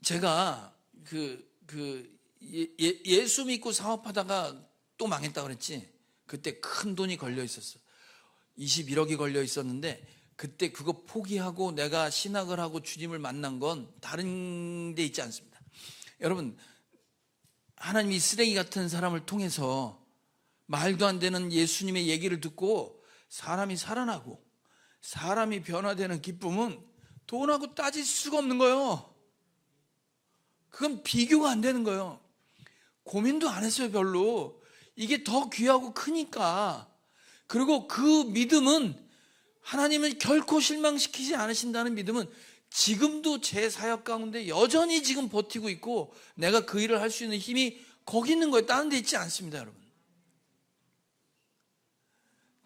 제가 예수 믿고 사업하다가 또 망했다 그랬지. 그때 큰 돈이 걸려 있었어. 21억이 걸려 있었는데 그때 그거 포기하고 내가 신학을 하고 주님을 만난 건 다른 데 있지 않습니다. 여러분, 하나님이 쓰레기 같은 사람을 통해서 말도 안 되는 예수님의 얘기를 듣고 사람이 살아나고 사람이 변화되는 기쁨은 돈하고 따질 수가 없는 거예요. 그건 비교가 안 되는 거예요. 고민도 안 했어요, 별로. 이게 더 귀하고 크니까. 그리고 그 믿음은, 하나님을 결코 실망시키지 않으신다는 믿음은 지금도 제 사역 가운데 여전히 지금 버티고 있고, 내가 그 일을 할 수 있는 힘이 거기 있는 거예요. 다른 데 있지 않습니다, 여러분.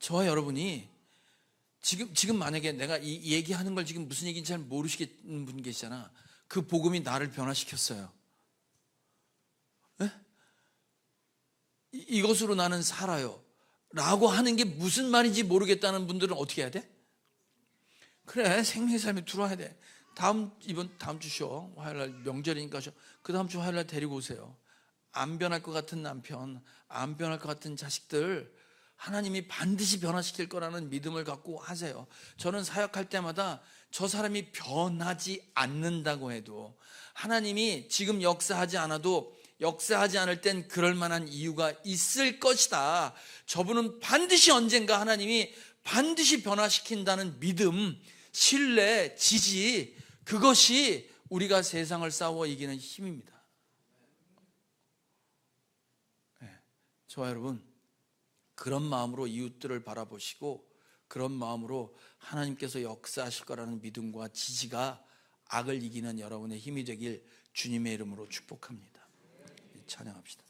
저와 여러분이 지금 만약에 내가 이 얘기하는 걸 지금 무슨 얘기인지 잘 모르시겠는 분 계시잖아. 그 복음이 나를 변화시켰어요. 네? 이것으로 나는 살아요 라고 하는 게 무슨 말인지 모르겠다는 분들은 어떻게 해야 돼? 그래, 생명의 삶이 들어와야 돼. 다음 주 쉬어. 화요일날 명절이니까 쉬어. 그 다음 주 화요일날 데리고 오세요. 안 변할 것 같은 남편, 안 변할 것 같은 자식들 하나님이 반드시 변화시킬 거라는 믿음을 갖고 하세요. 저는 사역할 때마다 저 사람이 변하지 않는다고 해도, 하나님이 지금 역사하지 않아도 역사하지 않을 땐 그럴 만한 이유가 있을 것이다. 저분은 반드시 언젠가 하나님이 반드시 변화시킨다는 믿음, 신뢰, 지지, 그것이 우리가 세상을 싸워 이기는 힘입니다. 저와 여러분, 그런 마음으로 이웃들을 바라보시고 그런 마음으로 하나님께서 역사하실 거라는 믿음과 지지가 악을 이기는 여러분의 힘이 되길 주님의 이름으로 축복합니다. 찬양합시다.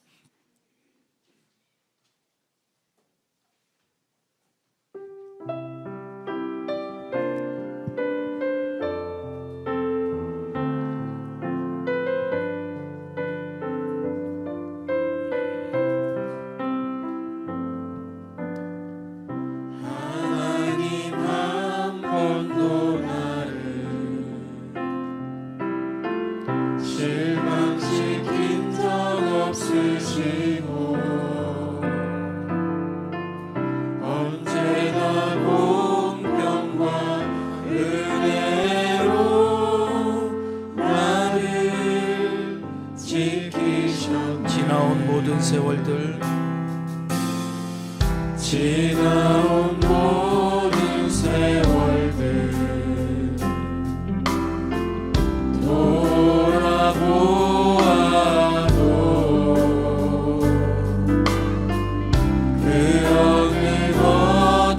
실망시킨 적 없으시고 언제나 공평과 은혜로 나를 지키셨네. 지나온 모든 세월들, 지나온 모든 세월들 돌아보아도 그 어느 것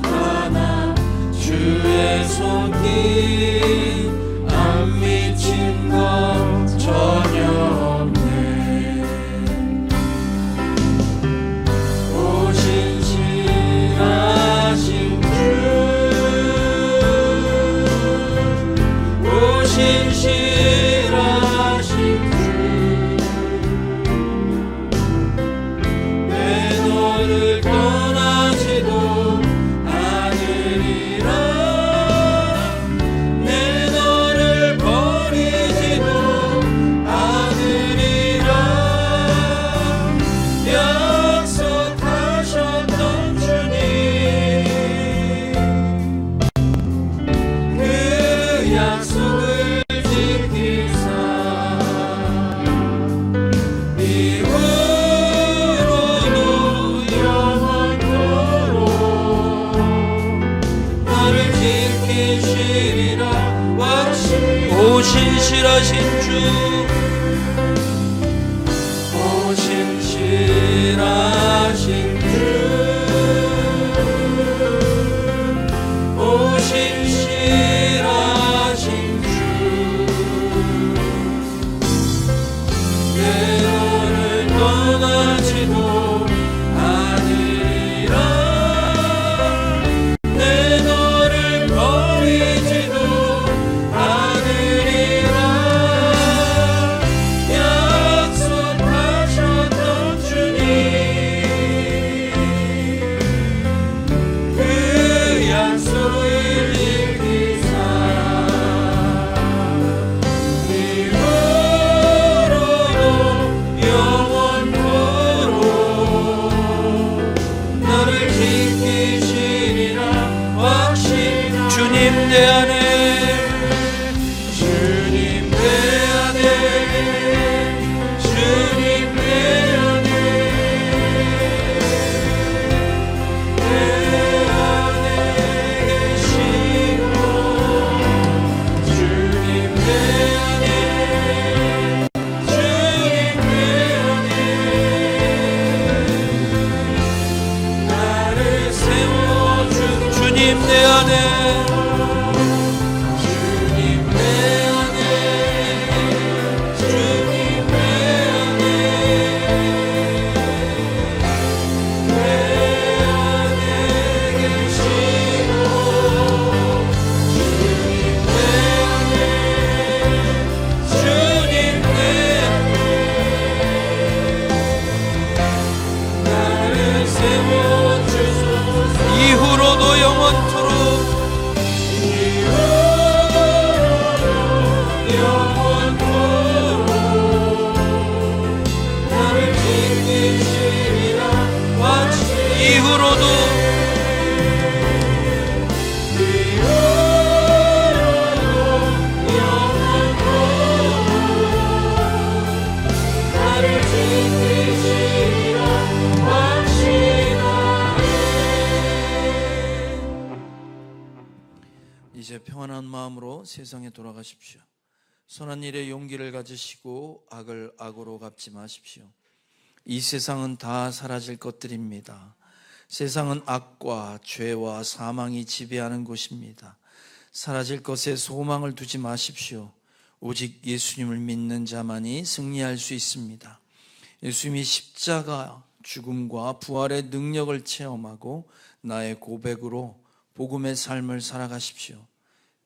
하나 주의 손길 안 미친 것 전혀 없네. 오신실하신 주, 오신실하신 주, 내 너를 떠나지도 않으리라. 내 너를 버리지도 않으리라. 약속하셨던 주님, 그 약속을 지키사 이후로도 영원토록 나를 지키시리라. 오신실하신 주, 오신실하신 주, 오신실하신 주, 내 너를 떠나지도 않으리라. 내 너를 버리지도 않으리라. 약속하셨던 주님, 그 약속을 지키사 이후로도 나를 지키시리라 확신하네. 이제 평안한 마음으로 세상에 돌아가십시오. 선한 일에 용기를 가지시고 악을 악으로 갚지 마십시오. 이 세상은 다 사라질 것들입니다. 세상은 악과 죄와 사망이 지배하는 곳입니다. 사라질 것에 소망을 두지 마십시오. 오직 예수님을 믿는 자만이 승리할 수 있습니다. 예수님이 십자가 죽음과 부활의 능력을 체험하고 나의 고백으로 복음의 삶을 살아가십시오.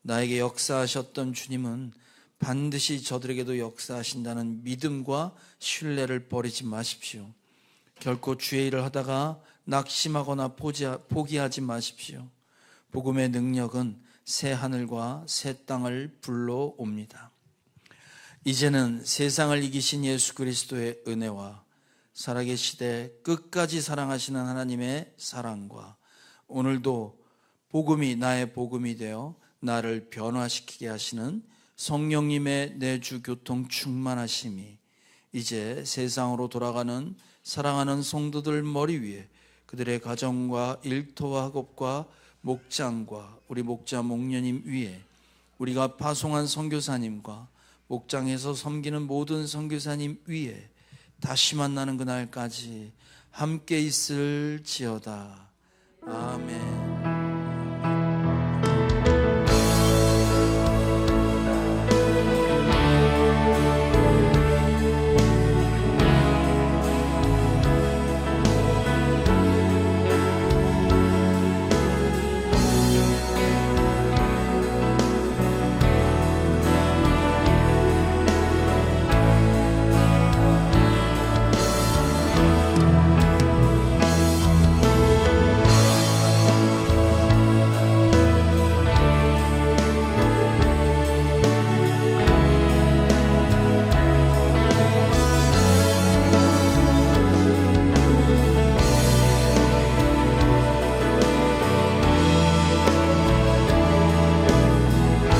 나에게 역사하셨던 주님은 반드시 저들에게도 역사하신다는 믿음과 신뢰를 버리지 마십시오. 결코 주의 일을 하다가 낙심하거나 포기하지 마십시오. 복음의 능력은 새 하늘과 새 땅을 불러옵니다. 이제는 세상을 이기신 예수 그리스도의 은혜와 살아계시되 끝까지 사랑하시는 하나님의 사랑과 오늘도 복음이 나의 복음이 되어 나를 변화시키게 하시는 성령님의 내주 교통 충만하심이 이제 세상으로 돌아가는 사랑하는 성도들 머리 위에 그들의 가정과 일터와 학업과 목장과 우리 목자 목녀님 위에 우리가 파송한 선교사님과 목장에서 섬기는 모든 선교사님 위에 다시 만나는 그날까지 함께 있을지어다. 아멘.